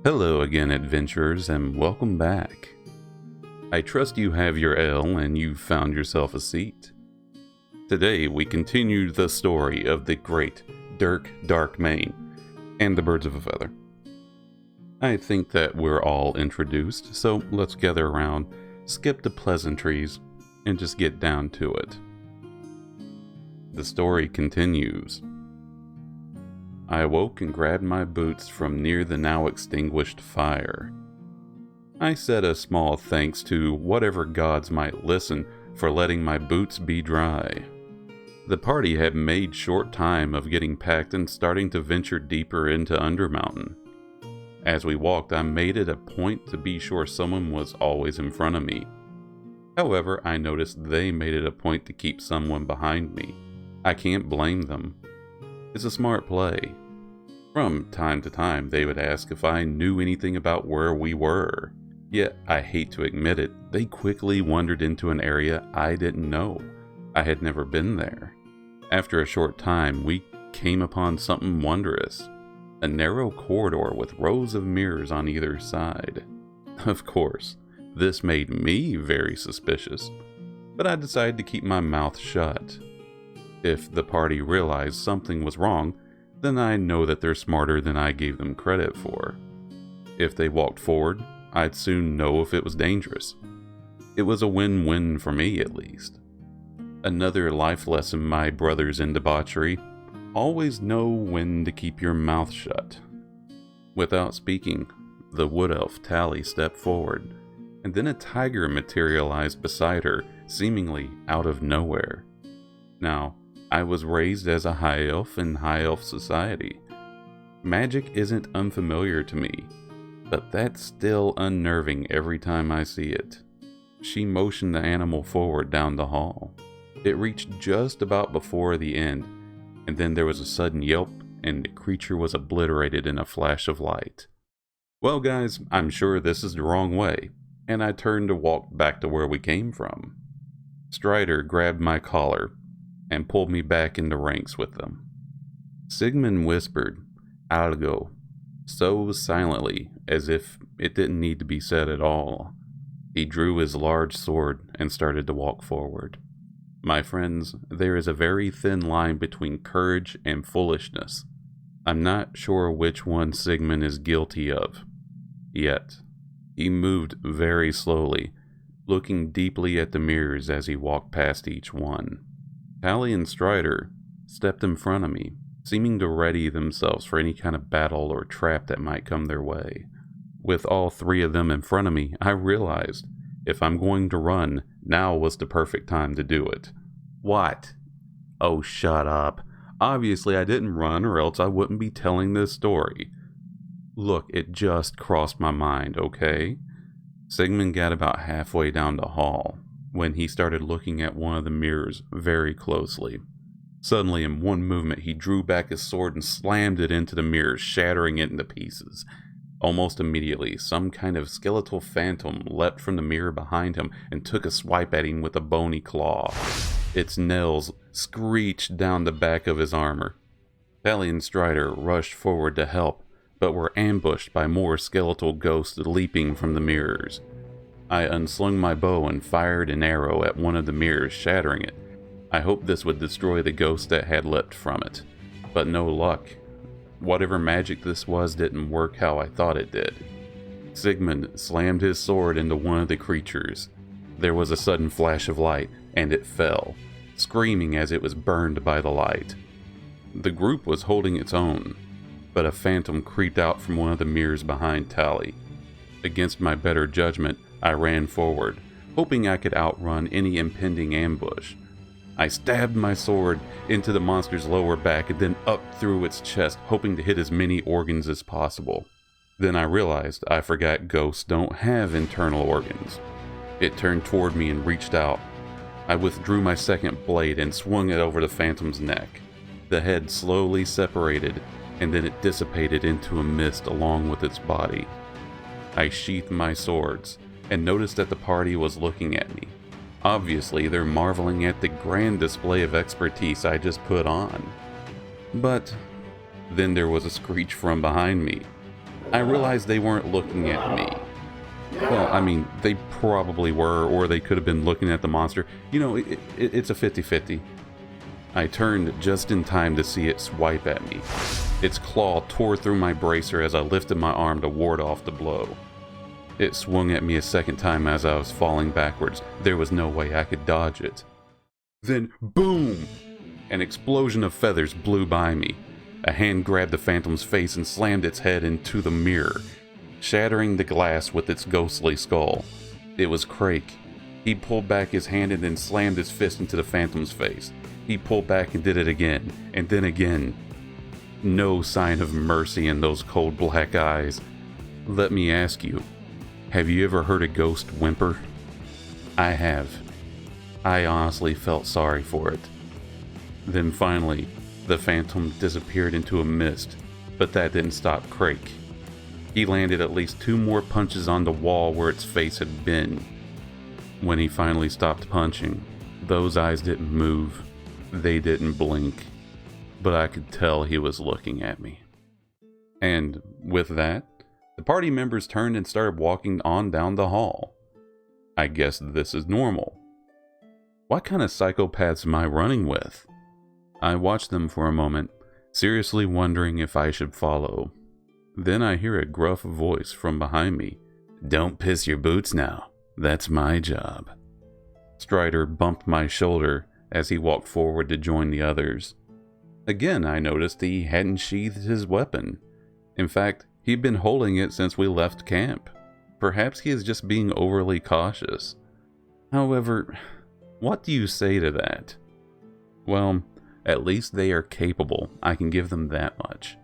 Hello again, adventurers, and welcome back. I trust you have your ale and you've found yourself a seat. Today we continue the story of the great Dirk Darkmane and the Birds of a Feather. I think that we're all introduced, so let's gather around, skip the pleasantries, and just get down to it. The story continues. I awoke and grabbed my boots from near the now extinguished fire. I said a small thanks to whatever gods might listen for letting my boots be dry. The party had made short time of getting packed and starting to venture deeper into Undermountain. As we walked, I made it a point to be sure someone was always in front of me. However, I noticed they made it a point to keep someone behind me. I can't blame them. It's a smart play. From time to time, they would ask if I knew anything about where we were. Yet, I hate to admit it, they quickly wandered into an area I didn't know. I had never been there. After a short time, we came upon something wondrous. A narrow corridor with rows of mirrors on either side. Of course, this made me very suspicious, but I decided to keep my mouth shut. If the party realized something was wrong, then I know that they're smarter than I gave them credit for. If they walked forward, I'd soon know if it was dangerous. It was a win-win for me, at least. Another life lesson, my brothers in debauchery: always know when to keep your mouth shut. Without speaking, the wood elf Tally stepped forward, and then a tiger materialized beside her, seemingly out of nowhere. Now, I was raised as a high elf in high elf society. Magic isn't unfamiliar to me, but that's still unnerving every time I see it. She motioned the animal forward down the hall. It reached just about before the end, and then there was a sudden yelp, and the creature was obliterated in a flash of light. Well guys, I'm sure this is the wrong way, and I turned to walk back to where we came from. Strider grabbed my collar and pulled me back into ranks with them. Sigmund whispered, "Algo," so silently as if it didn't need to be said at all. He drew his large sword and started to walk forward. My friends, there is a very thin line between courage and foolishness. I'm not sure which one Sigmund is guilty of. Yet, he moved very slowly, looking deeply at the mirrors as he walked past each one. Tally and Strider stepped in front of me, seeming to ready themselves for any kind of battle or trap that might come their way. With all three of them in front of me, I realized if I'm going to run, now was the perfect time to do it. What? Oh, shut up. Obviously I didn't run, or else I wouldn't be telling this story. Look, it just crossed my mind, okay? Sigmund got about halfway down the hall when he started looking at one of the mirrors very closely. Suddenly, in one movement, he drew back his sword and slammed it into the mirror, shattering it into pieces. Almost immediately, some kind of skeletal phantom leapt from the mirror behind him and took a swipe at him with a bony claw. Its nails screeched down the back of his armor. Tally and Strider rushed forward to help, but were ambushed by more skeletal ghosts leaping from the mirrors. I unslung my bow and fired an arrow at one of the mirrors, shattering it. I hoped this would destroy the ghost that had leapt from it, but no luck. Whatever magic this was didn't work how I thought it did. Sigmund slammed his sword into one of the creatures. There was a sudden flash of light, and it fell, screaming as it was burned by the light. The group was holding its own, but a phantom creeped out from one of the mirrors behind Tally. Against my better judgment, I ran forward, hoping I could outrun any impending ambush. I stabbed my sword into the monster's lower back and then up through its chest, hoping to hit as many organs as possible. Then I realized I forgot ghosts don't have internal organs. It turned toward me and reached out. I withdrew my second blade and swung it over the phantom's neck. The head slowly separated, and then it dissipated into a mist along with its body. I sheathed my swords and noticed that the party was looking at me. Obviously, they're marveling at the grand display of expertise I just put on. But then there was a screech from behind me. I realized they weren't looking at me. Well, I mean, they probably were, or they could have been looking at the monster. You know, it's a 50-50. I turned just in time to see it swipe at me. Its claw tore through my bracer as I lifted my arm to ward off the blow. It swung at me a second time as I was falling backwards. There was no way I could dodge it. Then, boom! An explosion of feathers blew by me. A hand grabbed the phantom's face and slammed its head into the mirror, shattering the glass with its ghostly skull. It was Crake. He pulled back his hand and then slammed his fist into the phantom's face. He pulled back and did it again, and then again. No sign of mercy in those cold black eyes. Let me ask you, have you ever heard a ghost whimper? I have. I honestly felt sorry for it. Then finally, the phantom disappeared into a mist, but that didn't stop Crake. He landed at least 2 more punches on the wall where its face had been. When he finally stopped punching, those eyes didn't move. They didn't blink, but I could tell he was looking at me. And with that, the party members turned and started walking on down the hall. I guess this is normal. What kind of psychopaths am I running with? I watched them for a moment, seriously wondering if I should follow. Then I hear a gruff voice from behind me. Don't piss your boots now. That's my job. Strider bumped my shoulder as he walked forward to join the others. Again, I noticed he hadn't sheathed his weapon. In fact, he'd been holding it since we left camp. Perhaps he is just being overly cautious. However, what do you say to that? Well, at least they are capable. I can give them that much.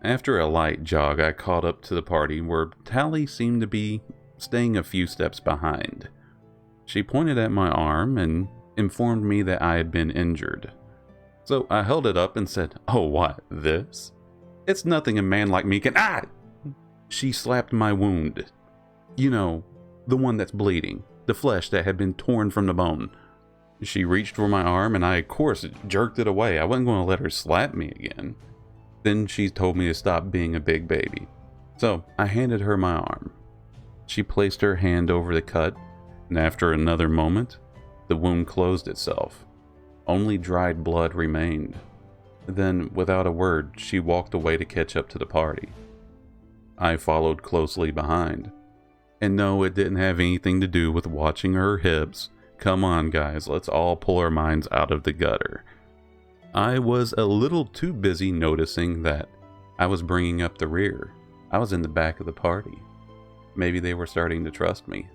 After a light jog, I caught up to the party where Tally seemed to be staying a few steps behind. She pointed at my arm and informed me that I had been injured. So I held it up and said, "Oh, what, this? It's nothing a man like me can—" Ah! She slapped my wound. You know, the one that's bleeding, the flesh that had been torn from the bone. She reached for my arm and I, of course, jerked it away. I wasn't going to let her slap me again. Then she told me to stop being a big baby. So I handed her my arm. She placed her hand over the cut, and after another moment, the wound closed itself. Only dried blood remained. Then, without a word, she walked away to catch up to the party. I followed closely behind. And no, it didn't have anything to do with watching her hips. Come on, guys, let's all pull our minds out of the gutter. I was a little too busy noticing that I was bringing up the rear. I was in the back of the party. Maybe they were starting to trust me.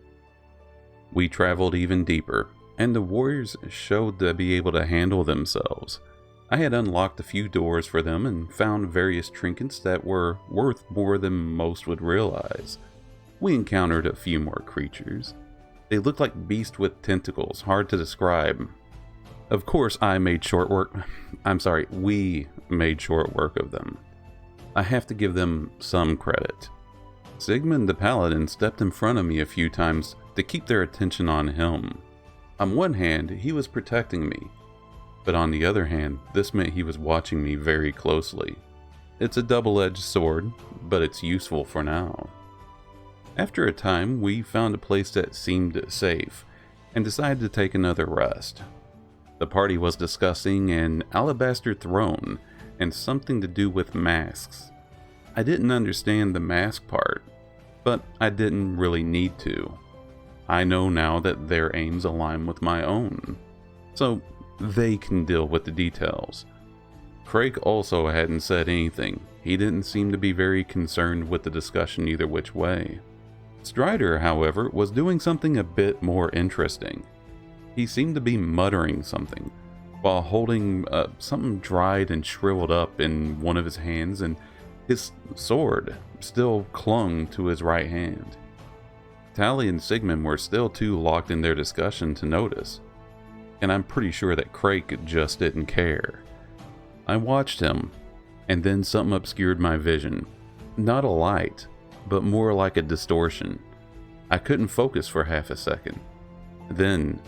We traveled even deeper, and the warriors showed to be able to handle themselves. I had unlocked a few doors for them and found various trinkets that were worth more than most would realize. We encountered a few more creatures. They looked like beasts with tentacles, hard to describe. Of course, we made short work of them. I have to give them some credit. Sigmund the Paladin stepped in front of me a few times to keep their attention on him. On one hand, he was protecting me, but on the other hand, this meant he was watching me very closely. It's a double-edged sword, but it's useful for now. After a time, we found a place that seemed safe, and decided to take another rest. The party was discussing an alabaster throne, and something to do with masks. I didn't understand the mask part, but I didn't really need to. I know now that their aims align with my own, so they can deal with the details. Craig also hadn't said anything. He didn't seem to be very concerned with the discussion either which way. Strider, however, was doing something a bit more interesting. He seemed to be muttering something, while holding something dried and shriveled up in one of his hands, and his sword still clung to his right hand. Tally and Sigmund were still too locked in their discussion to notice, and I'm pretty sure that Crake just didn't care. I watched him, and then something obscured my vision. Not a light, but more like a distortion. I couldn't focus for half a second. Then,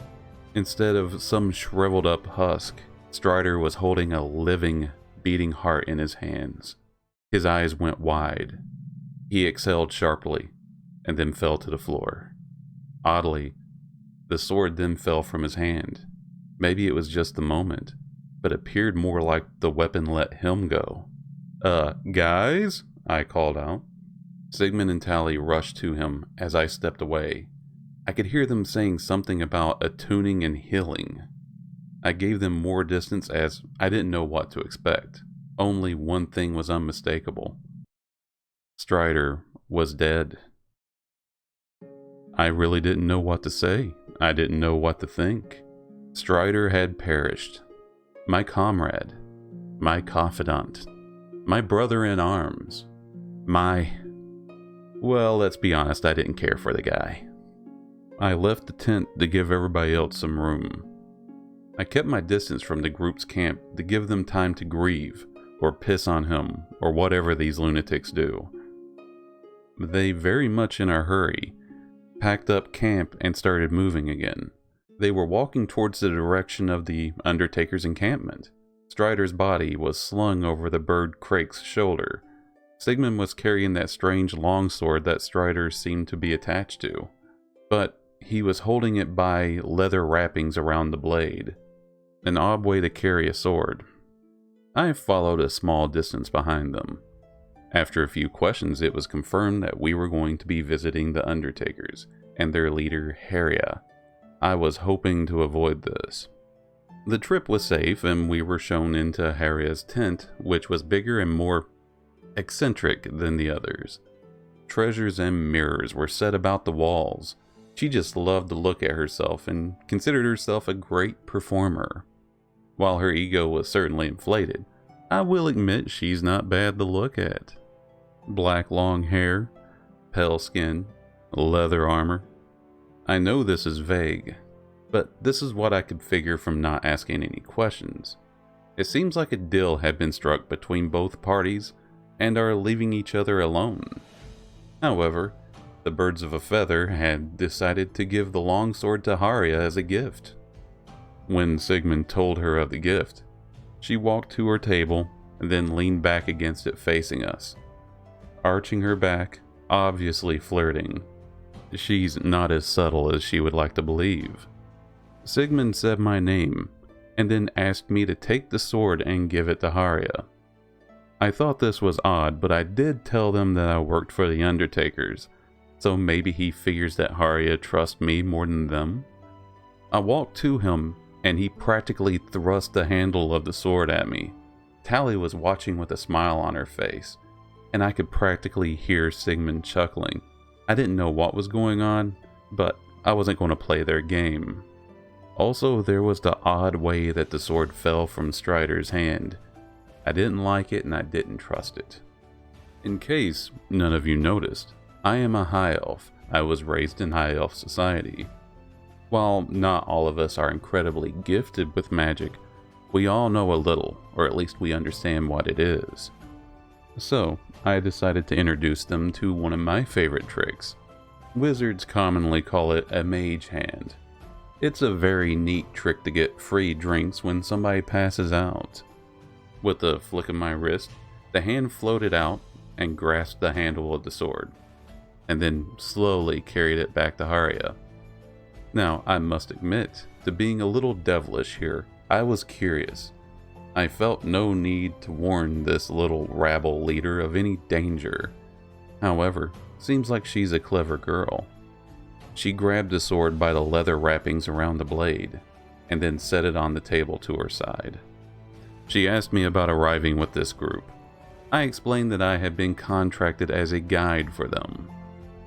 instead of some shriveled up husk, Strider was holding a living, beating heart in his hands. His eyes went wide. He exhaled sharply, and then fell to the floor. Oddly, the sword then fell from his hand. Maybe it was just the moment, but appeared more like the weapon let him go. Guys? I called out. Sigmund and Tally rushed to him as I stepped away. I could hear them saying something about attuning and healing. I gave them more distance as I didn't know what to expect. Only one thing was unmistakable. Strider was dead. I really didn't know what to say. I didn't know what to think. Strider had perished. My comrade. My confidant. My brother in arms. Well, let's be honest, I didn't care for the guy. I left the tent to give everybody else some room. I kept my distance from the group's camp to give them time to grieve, or piss on him, or whatever these lunatics do. They, very much in a hurry, packed up camp and started moving again. They were walking towards the direction of the Undertaker's encampment. Strider's body was slung over the bird Crake's shoulder. Sigmund was carrying that strange longsword that Strider seemed to be attached to, but he was holding it by leather wrappings around the blade. An odd way to carry a sword. I followed a small distance behind them. After a few questions, it was confirmed that we were going to be visiting the Undertakers and their leader, Harya. I was hoping to avoid this. The trip was safe, and we were shown into Harya's tent, which was bigger and more eccentric than the others. Treasures and mirrors were set about the walls. She just loved to look at herself and considered herself a great performer. While her ego was certainly inflated, I will admit she's not bad to look at. Black long hair, pale skin, leather armor. I know this is vague, but this is what I could figure from not asking any questions. It seems like a deal had been struck between both parties and are leaving each other alone. However, the birds of a feather had decided to give the longsword to Harya as a gift. When Sigmund told her of the gift, she walked to her table and then leaned back against it facing us, arching her back, obviously flirting. She's not as subtle as she would like to believe. Sigmund said my name, and then asked me to take the sword and give it to Harya. I thought this was odd, but I did tell them that I worked for the Undertakers, so maybe he figures that Harya trusts me more than them. I walked to him, and he practically thrust the handle of the sword at me. Tally was watching with a smile on her face, and I could practically hear Sigmund chuckling. I didn't know what was going on, but I wasn't going to play their game. Also, there was the odd way that the sword fell from Strider's hand. I didn't like it and I didn't trust it. In case none of you noticed, I am a High Elf. I was raised in High Elf society. While not all of us are incredibly gifted with magic, we all know a little, or at least we understand what it is. So, I decided to introduce them to one of my favorite tricks. Wizards commonly call it a mage hand. It's a very neat trick to get free drinks when somebody passes out. With a flick of my wrist, the hand floated out and grasped the handle of the sword, and then slowly carried it back to Harya. Now, I must admit to being a little devilish here. I was curious. I felt no need to warn this little rabble leader of any danger. However, seems like she's a clever girl. She grabbed the sword by the leather wrappings around the blade, and then set it on the table to her side. She asked me about arriving with this group. I explained that I had been contracted as a guide for them.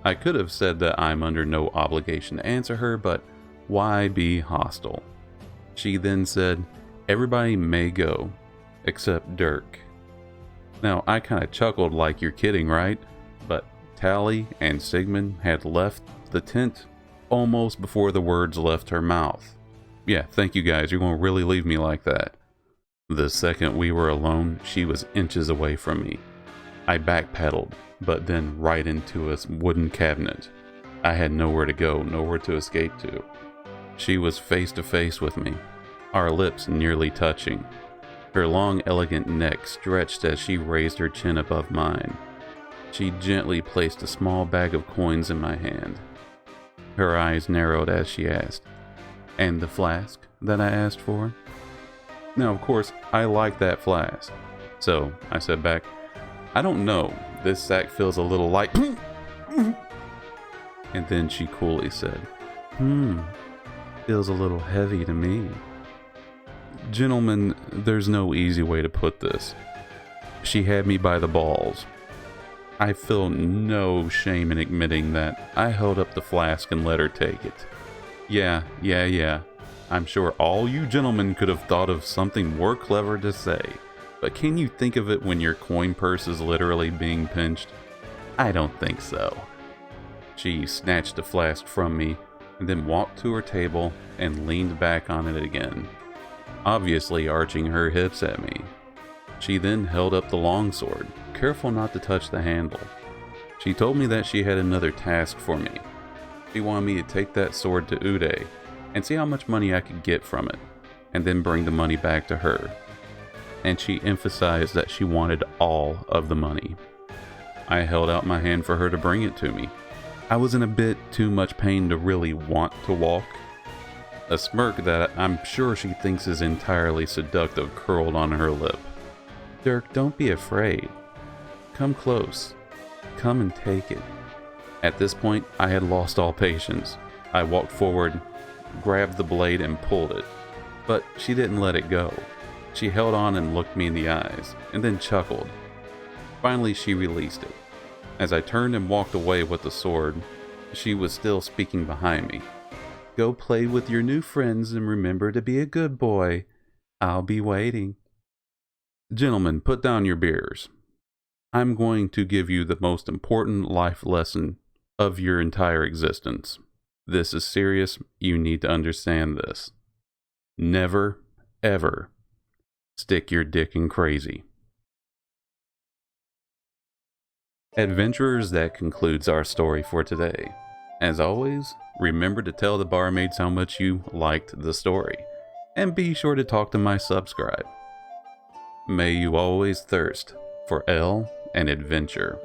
I could have said that I'm under no obligation to answer her, but why be hostile? She then said, everybody may go, except Dirk. Now, I kind of chuckled like you're kidding, right? But Tally and Sigmund had left the tent almost before the words left her mouth. Yeah, thank you guys, you're going to really leave me like that. The second we were alone, she was inches away from me. I backpedaled, but then right into a wooden cabinet. I had nowhere to go, nowhere to escape to. She was face to face with me, our lips nearly touching. Her long, elegant neck stretched as she raised her chin above mine. She gently placed a small bag of coins in my hand. Her eyes narrowed as she asked, "And the flask that I asked for?" Now, of course, I like that flask. So I said back, "I don't know, this sack feels a little light." And then she coolly said, "Feels a little heavy to me." Gentlemen, there's no easy way to put this. She had me by the balls. I feel no shame in admitting that I held up the flask and let her take it. Yeah. I'm sure all you gentlemen could have thought of something more clever to say, but can you think of it when your coin purse is literally being pinched? I don't think so. She snatched the flask from me and then walked to her table and leaned back on it again, obviously arching her hips at me. She then held up the longsword, careful not to touch the handle. She told me that she had another task for me. She wanted me to take that sword to Uday and see how much money I could get from it, and then bring the money back to her. And she emphasized that she wanted all of the money. I held out my hand for her to bring it to me. I was in a bit too much pain to really want to walk. A smirk that I'm sure she thinks is entirely seductive curled on her lip. "Dirk, don't be afraid. Come close. Come and take it." At this point, I had lost all patience. I walked forward, grabbed the blade and pulled it. But she didn't let it go. She held on and looked me in the eyes, and then chuckled. Finally, she released it. As I turned and walked away with the sword, she was still speaking behind me. "Go play with your new friends and remember to be a good boy. I'll be waiting." Gentlemen, put down your beers. I'm going to give you the most important life lesson of your entire existence. This is serious. You need to understand this. Never, ever stick your dick in crazy. Adventurers, that concludes our story for today. As always, remember to tell the barmaids how much you liked the story, and be sure to talk to my subscribe. May you always thirst for ale and adventure.